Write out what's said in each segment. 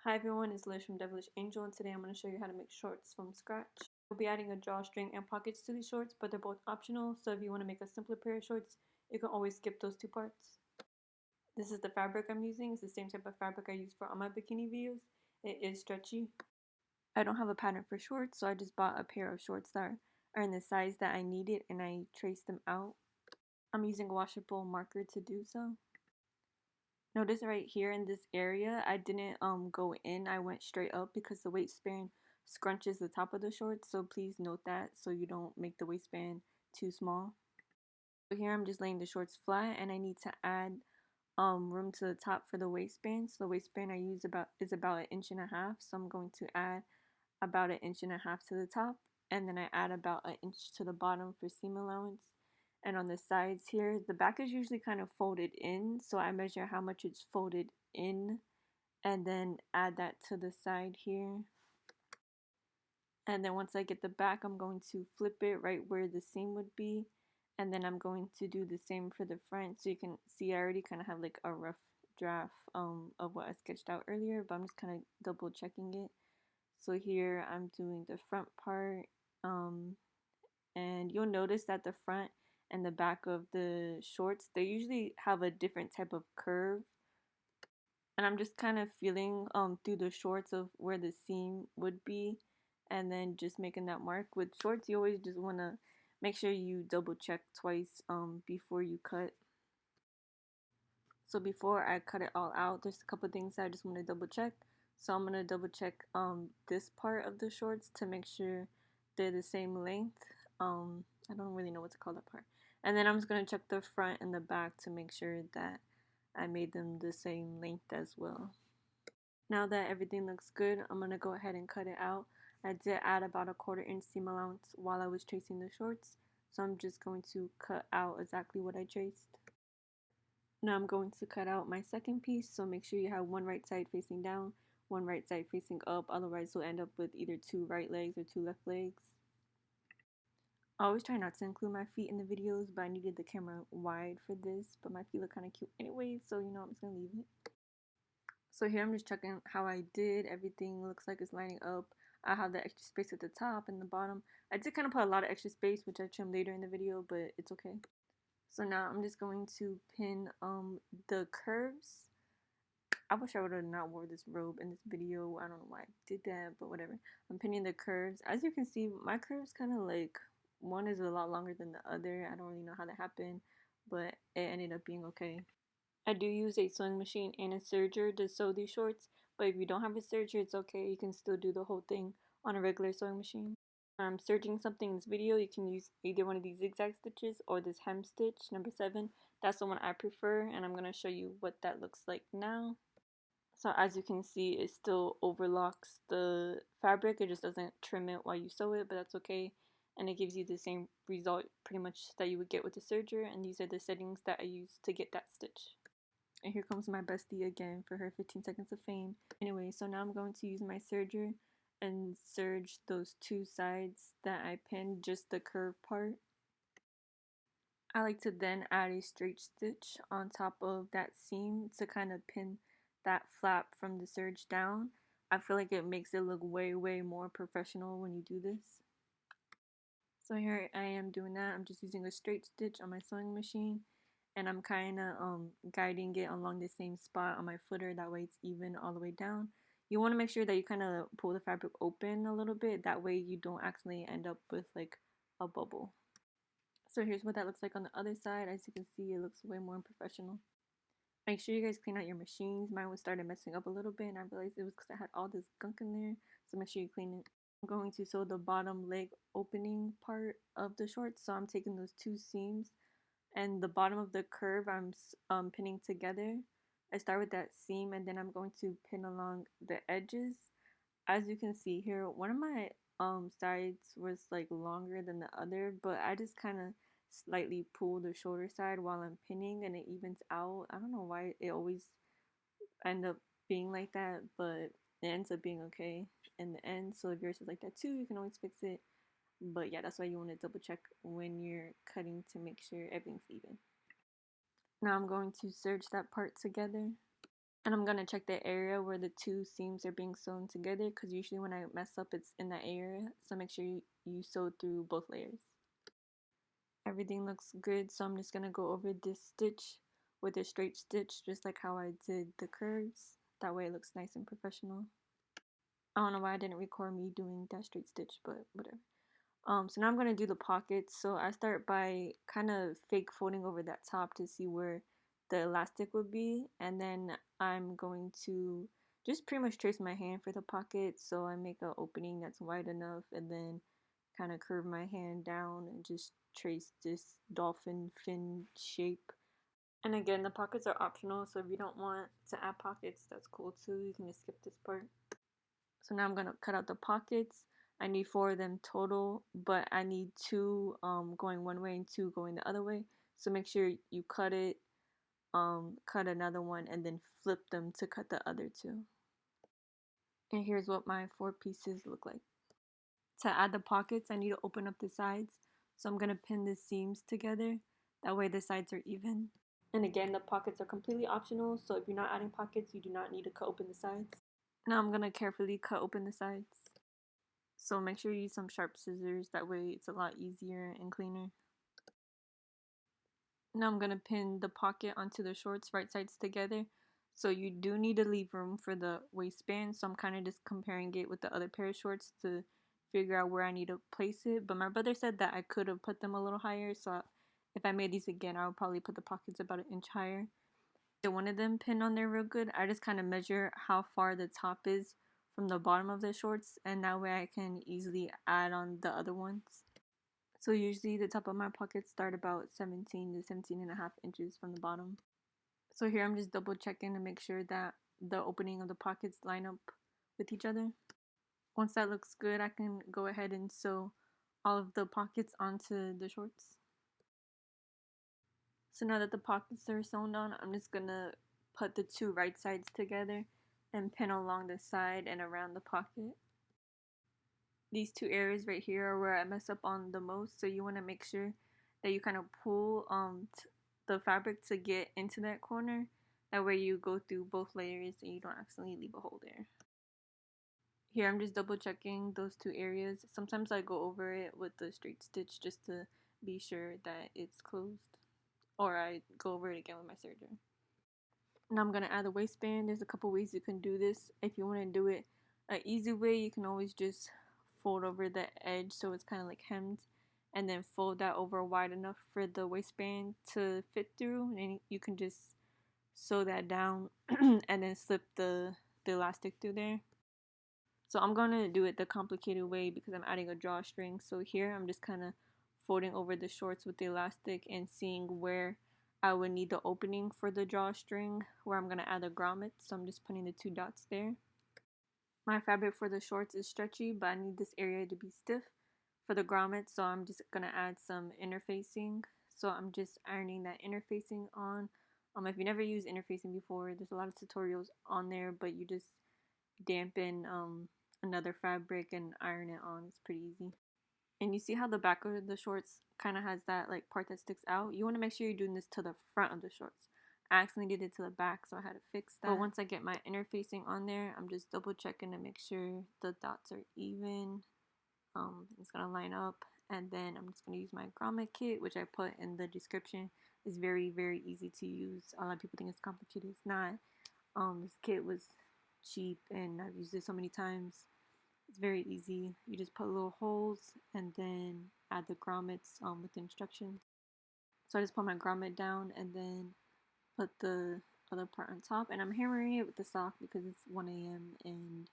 Hi everyone, it's Liz from Devalishangell, and today I'm going to show you how to make shorts from scratch. We'll be adding a drawstring and pockets to these shorts, but they're both optional, so if you want to make a simpler pair of shorts, you can always skip those two parts. This is the fabric I'm using. It's the same type of fabric I use for all my bikini videos. It is stretchy. I don't have a pattern for shorts, so I just bought a pair of shorts that are in the size that I needed, and I traced them out. I'm using a washable marker to do so. Notice right here in this area, I didn't go in, I went straight up because the waistband scrunches the top of the shorts, so please note that so you don't make the waistband too small. So here I'm just laying the shorts flat, and I need to add room to the top for the waistband. So the waistband I use is about 1.5 inches, so I'm going to add about 1.5 inches to the top, and then I add about 1 inch to the bottom for seam allowance. And on the sides here, the back is usually kind of folded in, so I measure how much it's folded in and then add that to the side here. And then once I get the back, I'm going to flip it right where the seam would be, and then I'm going to do the same for the front. So you can see I already kind of have like a rough draft of what I sketched out earlier, but I'm just kind of double checking it. So here I'm doing the front part, and you'll notice that the front and the back of the shorts, they usually have a different type of curve, and I'm just kind of feeling through the shorts of where the seam would be, and then just making that mark. With shorts, you always just want to make sure you double check twice before you cut. So before I cut it all out, there's a couple things that I just want to double check. So I'm going to double check this part of the shorts to make sure they're the same length. I don't really know what to call that part. And then I'm just going to check the front and the back to make sure that I made them the same length as well. Now that everything looks good, I'm going to go ahead and cut it out. I did add about 1/4 inch seam allowance while I was tracing the shorts, so I'm just going to cut out exactly what I traced. Now I'm going to cut out my second piece, so make sure you have one right side facing down, one right side facing up, otherwise you'll end up with either 2 right legs or 2 left legs. I always try not to include my feet in the videos, but I needed the camera wide for this, but my feet look kind of cute anyway, so you know I'm just going to leave it. So here I'm just checking how I did. Everything looks like it's lining up. I have the extra space at the top and the bottom. I did kind of put a lot of extra space, which I trim later in the video, but it's okay. So now I'm just going to pin the curves. I wish I would have not wore this robe in this video. I don't know why I did that, but whatever. I'm pinning the curves. As you can see, my curves kind of like, one is a lot longer than the other. I don't really know how that happened, but it ended up being okay. I do use a sewing machine and a serger to sew these shorts, but if you don't have a serger, it's okay. You can still do the whole thing on a regular sewing machine. Serging something in this video, you can use either one of these zigzag stitches or this hem stitch, number 7. That's the one I prefer, and I'm going to show you what that looks like now. So as you can see, it still overlocks the fabric. It just doesn't trim it while you sew it, but that's okay. And it gives you the same result pretty much that you would get with the serger, and these are the settings that I use to get that stitch. And here comes my bestie again for her 15 seconds of fame. Anyway, so now I'm going to use my serger and serge those 2 sides that I pinned, just the curve part. I like to then add a straight stitch on top of that seam to kind of pin that flap from the serge down. I feel like it makes it look way more professional when you do this. So here I am doing that. I'm just using a straight stitch on my sewing machine, and I'm kind of guiding it along the same spot on my footer, that way it's even all the way down. You want to make sure that you kind of pull the fabric open a little bit, that way you don't accidentally end up with like a bubble. So here's what that looks like on the other side. As you can see, it looks way more professional. Make sure you guys clean out your machines. Mine was started messing up a little bit, and I realized it was because I had all this gunk in there, so make sure you clean it. I'm going to sew the bottom leg opening part of the shorts, so I'm taking those 2 seams and the bottom of the curve I'm pinning together. I start with that seam, and then I'm going to pin along the edges. As you can see here, one of my sides was like longer than the other, but I just kind of slightly pull the shorter side while I'm pinning, and it evens out. I don't know why it always end up being like that, but it ends up being okay in the end. So if yours is like that too, you can always fix it. But yeah, that's why you want to double check when you're cutting to make sure everything's even. Now I'm going to serge that part together. And I'm gonna check the area where the two seams are being sewn together, because usually when I mess up it's in that area, so make sure you sew through both layers. Everything looks good, so I'm just gonna go over this stitch with a straight stitch, just like how I did the curves. That way it looks nice and professional. I don't know why I didn't record me doing that straight stitch, but whatever. So now I'm gonna do the pockets. So I start by kind of fake folding over that top to see where the elastic would be, and then I'm going to just pretty much trace my hand for the pocket. So I make an opening that's wide enough, and then kind of curve my hand down and just trace this dolphin fin shape. And again, the pockets are optional, so if you don't want to add pockets, that's cool too. You can just skip this part. So now I'm gonna cut out the pockets. I need 4 of them total, but I need 2 going one way and 2 going the other way. So make sure you cut it, cut another one, and then flip them to cut the other 2. And here's what my 4 pieces look like. To add the pockets, I need to open up the sides. So I'm gonna pin the seams together. That way the sides are even. And again, the pockets are completely optional, so if you're not adding pockets, you do not need to cut open the sides. Now I'm gonna carefully cut open the sides. So make sure you use some sharp scissors, that way it's a lot easier and cleaner. Now I'm gonna pin the pocket onto the shorts right sides together. So you do need to leave room for the waistband, so I'm kind of just comparing it with the other pair of shorts to figure out where I need to place it. But my brother said that I could have put them a little higher, so if I made these again, I would probably put the pockets about an inch higher. I wanted them pinned on there real good. I just kind of measure how far the top is from the bottom of the shorts, and that way I can easily add on the other ones. So usually the top of my pockets start about 17 to 17 and a half inches from the bottom. So here I'm just double checking to make sure that the opening of the pockets line up with each other. Once that looks good, I can go ahead and sew all of the pockets onto the shorts. So now that the pockets are sewn on, I'm just gonna put the 2 right sides together and pin along the side and around the pocket. These 2 areas right here are where I mess up on the most, so you want to make sure that you kind of pull the fabric to get into that corner. That way you go through both layers and you don't accidentally leave a hole there. Here I'm just double checking those 2 areas. Sometimes I go over it with the straight stitch just to be sure that it's closed, or I go over it again with my serger. Now I'm gonna add the waistband. There's a couple ways you can do this. If you want to do it an easy way, you can always just fold over the edge so it's kind of like hemmed, and then fold that over wide enough for the waistband to fit through, and you can just sew that down and then slip the elastic through there. So I'm gonna do it the complicated way because I'm adding a drawstring. So here I'm just kind of folding over the shorts with the elastic and seeing where I would need the opening for the drawstring, where I'm going to add the grommets. So I'm just putting the 2 dots there. My fabric for the shorts is stretchy, but I need this area to be stiff for the grommets, so I'm just going to add some interfacing. So I'm just ironing that interfacing on. If you never used interfacing before, there's a lot of tutorials on there, but you just dampen another fabric and iron it on. It's pretty easy. And you see how the back of the shorts kind of has that like part that sticks out? You want to make sure you're doing this to the front of the shorts. I accidentally did it to the back, so I had to fix that. But once I get my interfacing on there, I'm just double checking to make sure the dots are even. It's going to line up. And then I'm just going to use my grommet kit, which I put in the description. It's very, very easy to use. A lot of people think it's complicated. It's not. This kit was cheap, and I've used it so many times. It's very easy. You just put little holes and then add the grommets with the instructions. So I just put my grommet down and then put the other part on top. And I'm hammering it with the sock because it's 1 a.m. and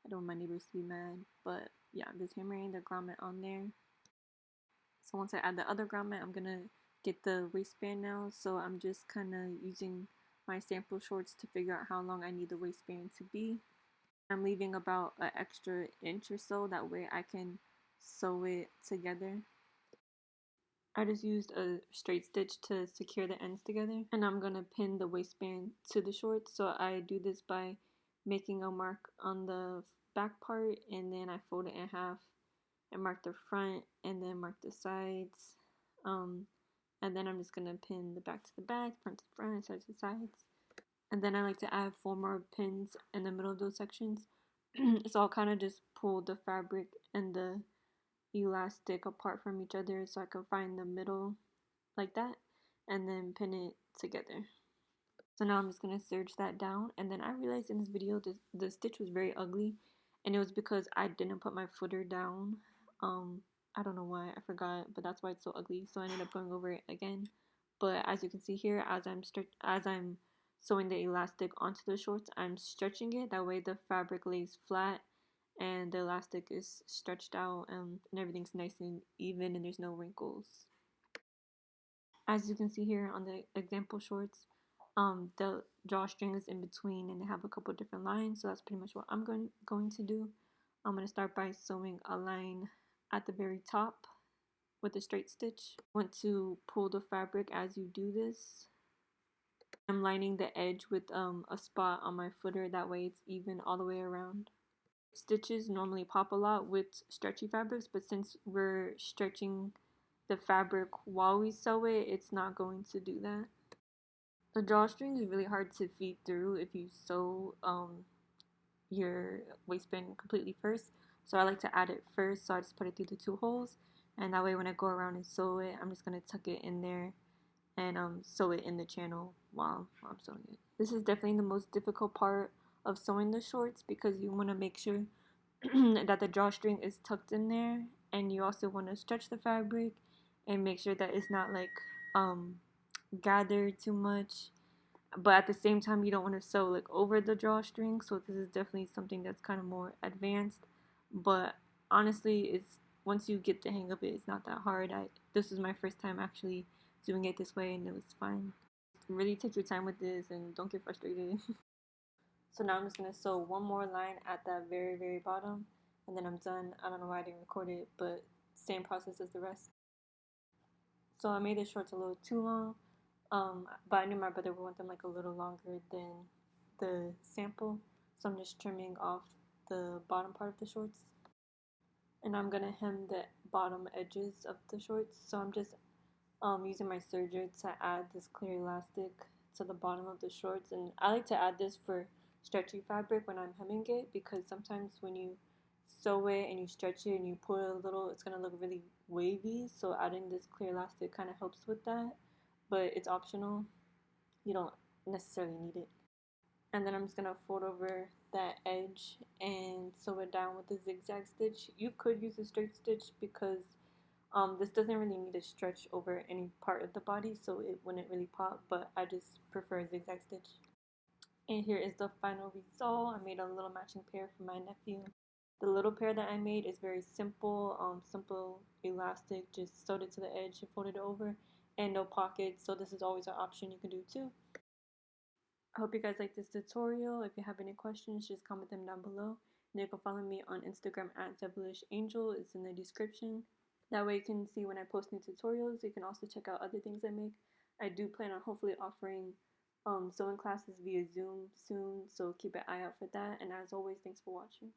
I don't want my neighbors to be mad. But yeah, I'm just hammering the grommet on there. So once I add the other grommet, I'm going to get the waistband now. So I'm just kind of using my sample shorts to figure out how long I need the waistband to be. I'm leaving about an extra inch or so, that way I can sew it together. I just used a straight stitch to secure the ends together, and I'm gonna pin the waistband to the shorts. So I do this by making a mark on the back part, and then I fold it in half and mark the front and then mark the sides, and then I'm just gonna pin the back to the back, front to front, and sides to sides. And then I like to add 4 more pins in the middle of those sections. So I'll kind of just pull the fabric and the elastic apart from each other so I can find the middle like that and then pin it together. So now I'm just going to serge that down, and then I realized in this video the stitch was very ugly, and it was because I didn't put my footer down. I don't know why, I forgot, but that's why it's so ugly. So I ended up going over it again. But as you can see here, as I'm sewing the elastic onto the shorts, I'm stretching it. That way the fabric lays flat and the elastic is stretched out, and everything's nice and even and there's no wrinkles. As you can see here on the example shorts, the drawstring is in between and they have a couple different lines, so that's pretty much what I'm going to do. I'm going to start by sewing a line at the very top with a straight stitch. I want to pull the fabric as you do this. I'm lining the edge with a spot on my footer, that way it's even all the way around. Stitches normally pop a lot with stretchy fabrics, but since we're stretching the fabric while we sew it, it's not going to do that. The drawstring is really hard to feed through if you sew your waistband completely first. So I like to add it first, so I just put it through the 2 holes, and that way when I go around and sew it, I'm just going to tuck it in there and sew it in the channel while I'm sewing it. This is definitely the most difficult part of sewing the shorts because you want to make sure that the drawstring is tucked in there, and you also want to stretch the fabric and make sure that it's not like gathered too much, but at the same time you don't want to sew like over the drawstring. So this is definitely something that's kind of more advanced, but honestly it's once you get the hang of it, it's not that hard. This was my first time actually doing it this way and it was fine. Really take your time with this and don't get frustrated. So now I'm just going to sew one more line at that very bottom and then I'm done. I don't know why I didn't record it, but same process as the rest. So I made the shorts a little too long, but I knew my brother would want them like a little longer than the sample, so I'm just trimming off the bottom part of the shorts. And I'm gonna hem the bottom edges of the shorts, so I'm just using my serger to add this clear elastic to the bottom of the shorts. And I like to add this for stretchy fabric when I'm hemming it, because sometimes when you sew it and you stretch it and you pull it a little, it's going to look really wavy, so adding this clear elastic kind of helps with that, but it's optional. You don't necessarily need it. And then I'm just going to fold over that edge and sew it down with a zigzag stitch. You could use a straight stitch because this doesn't really need to stretch over any part of the body, so it wouldn't really pop, but I just prefer a zigzag stitch. And here is the final result. I made a little matching pair for my nephew. The little pair that I made is very simple, simple elastic, just sewed it to the edge and folded it over, and no pockets, so this is always an option you can do too. I hope you guys like this tutorial. If you have any questions, just comment them down below. And you can follow me on Instagram at Devalishangell. It's in the description. That way you can see when I post new tutorials. You can also check out other things I make. I do plan on hopefully offering sewing classes via Zoom soon, so keep an eye out for that. And as always, thanks for watching.